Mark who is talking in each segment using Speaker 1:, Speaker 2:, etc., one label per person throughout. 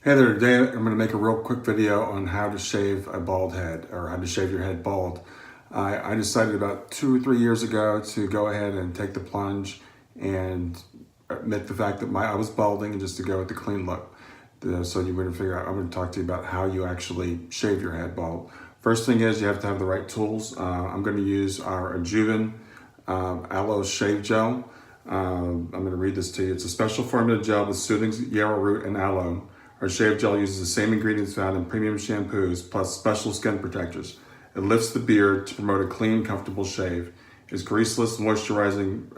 Speaker 1: Hey there, today I'm going to make a real quick video on how to shave a bald head or how to shave your head bald. I decided about 2 or 3 years ago to go ahead and take the plunge and admit the fact that I was balding and just to go with the clean look. So you wouldn't figure out, I'm going to talk to you about how you actually shave your head bald. First thing is you have to have the right tools. I'm going to use our Ajuven Aloe Shave Gel. I'm going to read this to you. It's a special formula gel with soothing yarrow root and aloe. Our shave gel uses the same ingredients found in premium shampoos plus special skin protectors. It lifts the beard to promote a clean, comfortable shave. Its greaseless, moisturizing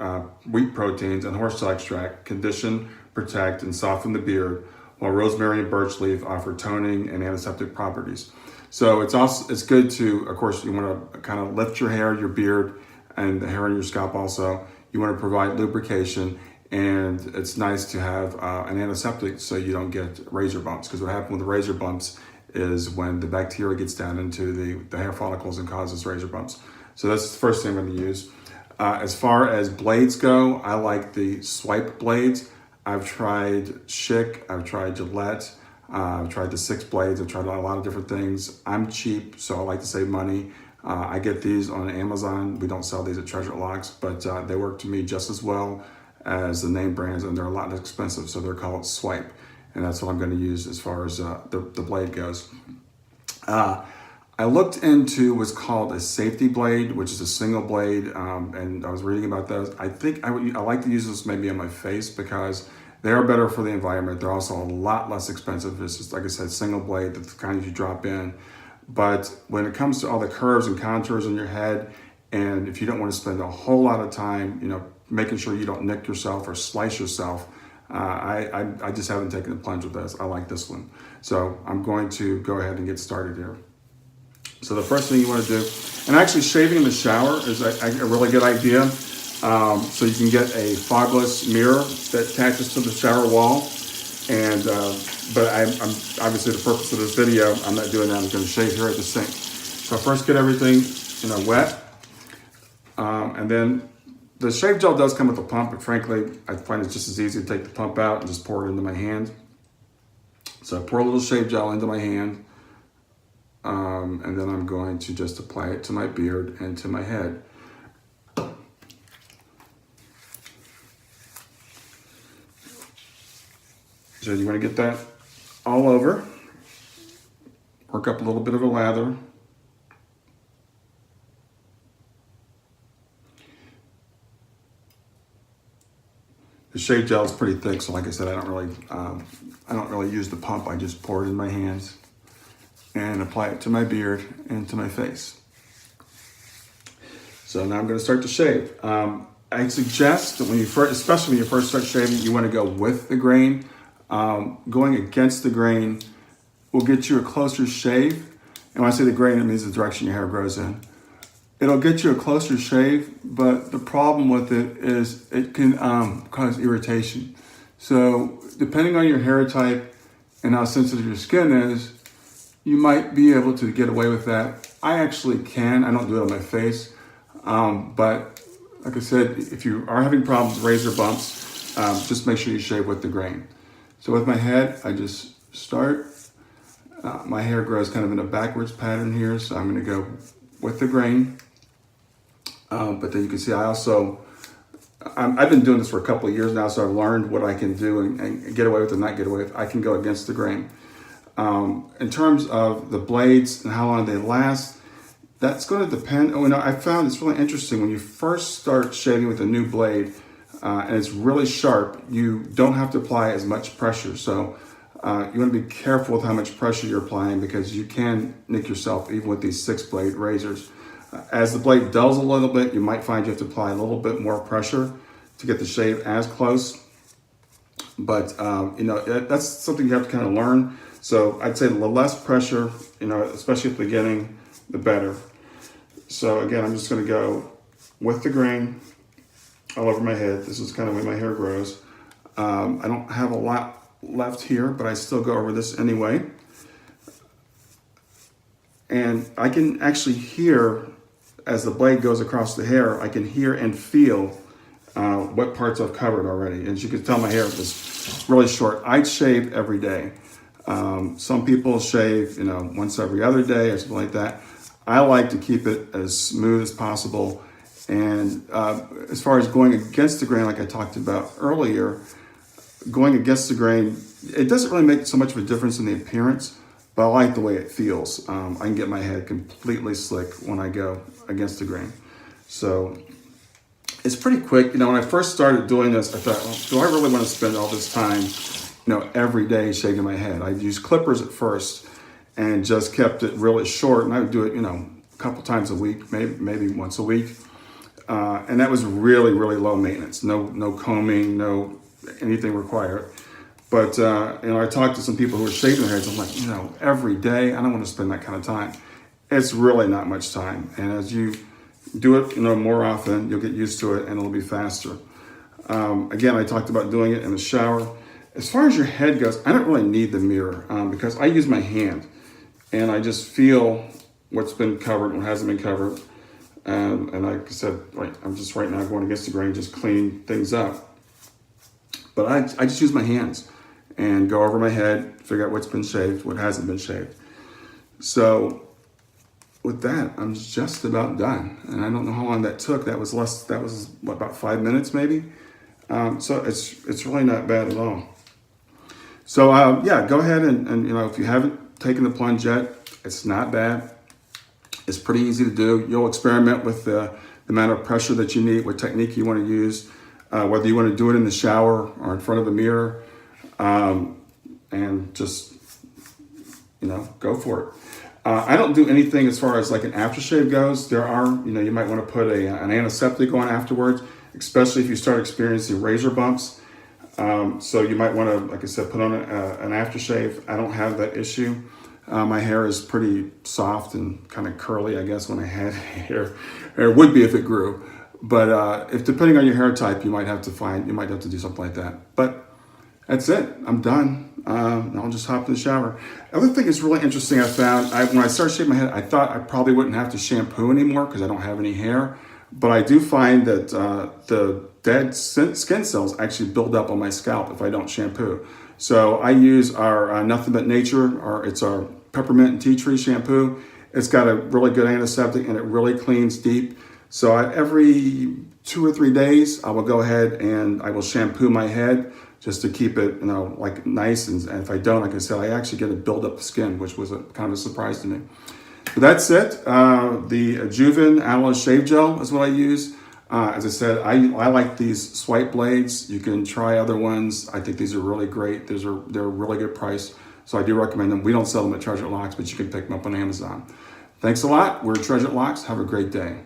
Speaker 1: wheat proteins and horse extract condition, protect, and soften the beard, while rosemary and birch leaf offer toning and antiseptic properties. So it's good to, of course, you want to kind of lift your hair, your beard, and the hair on your scalp also. You want to provide lubrication, and it's nice to have an antiseptic so you don't get razor bumps, because what happens with the razor bumps is when the bacteria gets down into the hair follicles and causes razor bumps. So that's the first thing I'm going to use. As far as blades go, I like the swipe blades. I've tried Schick, I've tried Gillette, I've tried the 6 blades, I've tried a lot of different things. I'm cheap, so I like to save money. I get these on Amazon. We don't sell these at Treasure Locks, but they work to me just as well as the name brands, and they're a lot less expensive, so they're called Swipe, and that's what I'm going to use as far as the blade goes. I looked into what's called a safety blade, which is a single blade, and I was reading about those. I think I like to use this maybe on my face because they are better for the environment. They're also a lot less expensive. It's just, like I said, single blade, that's the kind you drop in. But when it comes to all the curves and contours in your head, and if you don't want to spend a whole lot of time, making sure you don't nick yourself or slice yourself, I just haven't taken the plunge with this. I like this one. So I'm going to go ahead and get started here. So the first thing you want to do, and actually shaving in the shower is a really good idea. So you can get a fogless mirror that attaches to the shower wall. And but I'm obviously, the purpose of this video, I'm not doing that. I'm going to shave here at the sink. So first get everything wet, and then the shave gel does come with a pump, but frankly, I find it's just as easy to take the pump out and just pour it into my hand. So I pour a little shave gel into my hand, and then I'm going to just apply it to my beard and to my head. So you want to get that all over. Work up a little bit of a lather. The shave gel is pretty thick, so like I said, I don't really use the pump. I just pour it in my hands and apply it to my beard and to my face. So now I'm going to start to shave. I suggest that especially when you first start shaving, you want to go with the grain. Going against the grain will get you a closer shave. And when I say the grain, it means the direction your hair grows in. It'll get you a closer shave, but the problem with it is it can cause irritation. So depending on your hair type and how sensitive your skin is, you might be able to get away with that. I actually can. I don't do it on my face. But like I said, if you are having problems with razor bumps, just make sure you shave with the grain. So with my head, I just start. My hair grows kind of in a backwards pattern here, so I'm going to go with the grain. But then you can see I've been doing this for a couple of years now, so I've learned what I can do and get away with and not get away with. I can go against the grain. In terms of the blades and how long they last, that's going to depend. I found it's really interesting when you first start shaving with a new blade, and it's really sharp, you don't have to apply as much pressure. So you want to be careful with how much pressure you're applying, because you can nick yourself even with these 6-blade razors. As the blade dulls a little bit, you might find you have to apply a little bit more pressure to get the shave as close. But that's something you have to kind of learn. So I'd say the less pressure, especially at the beginning, the better. So again, I'm just going to go with the grain all over my head. This is kind of where my hair grows. I don't have a lot left here, but I still go over this anyway. And I can actually hear, as the blade goes across the hair, I can hear and feel what parts I've covered already. And as you can tell, my hair is really short. I shave every day. Some people shave, once every other day or something like that. I like to keep it as smooth as possible. And as far as going against the grain, like I talked about earlier, going against the grain, it doesn't really make so much of a difference in the appearance, but I like the way it feels. I can get my head completely slick when I go against the grain. So it's pretty quick. When I first started doing this, I thought, do I really want to spend all this time, every day shaving my head? I used clippers at first and just kept it really short. And I would do it, a couple times a week, maybe once a week. And that was really, really low maintenance. No combing, no anything required. But, I talked to some people who were shaving their heads. I'm like, every day, I don't want to spend that kind of time. It's really not much time. And as you do it, more often, you'll get used to it and it'll be faster. Again, I talked about doing it in the shower. As far as your head goes, I don't really need the mirror because I use my hand and I just feel what's been covered and what hasn't been covered. And like I said, I'm just right now going against the grain, just cleaning things up. But I just use my hands and go over my head, figure out what's been shaved, what hasn't been shaved. So with that, I'm just about done. And I don't know how long that took. That was about 5 minutes maybe. So it's really not bad at all. So yeah, go ahead and if you haven't taken the plunge yet, it's not bad. It's pretty easy to do. You'll experiment with the amount of pressure that you need, what technique you want to use, whether you want to do it in the shower or in front of the mirror, and just, go for it. I don't do anything as far as like an aftershave goes. There are, you might want to put an antiseptic on afterwards, especially if you start experiencing razor bumps. So you might want to, like I said, put on an aftershave. I don't have that issue. My hair is pretty soft and kind of curly, I guess, when I had hair. It would be if it grew. But if depending on your hair type, you might have to do something like that. But that's it. I'm done. I'll just hop in the shower. Other thing that's really interesting I found, when I started shaving my head, I thought I probably wouldn't have to shampoo anymore because I don't have any hair. But I do find that the dead skin cells actually build up on my scalp if I don't shampoo. So I use our Nothing But Nature, it's our Peppermint and Tea Tree shampoo. It's got a really good antiseptic and it really cleans deep. So every 2 or 3 days, I will go ahead and I will shampoo my head just to keep it, nice. And if I don't, like I said, I actually get a build up of skin, which was kind of a surprise to me. But that's it. The Ajuven Aloe Shave Gel is what I use. As I said, I like these swipe blades. You can try other ones. I think these are really great. They're a really good price. So I do recommend them. We don't sell them at Treasure Locks, but you can pick them up on Amazon. Thanks a lot. We're at Treasure Locks. Have a great day.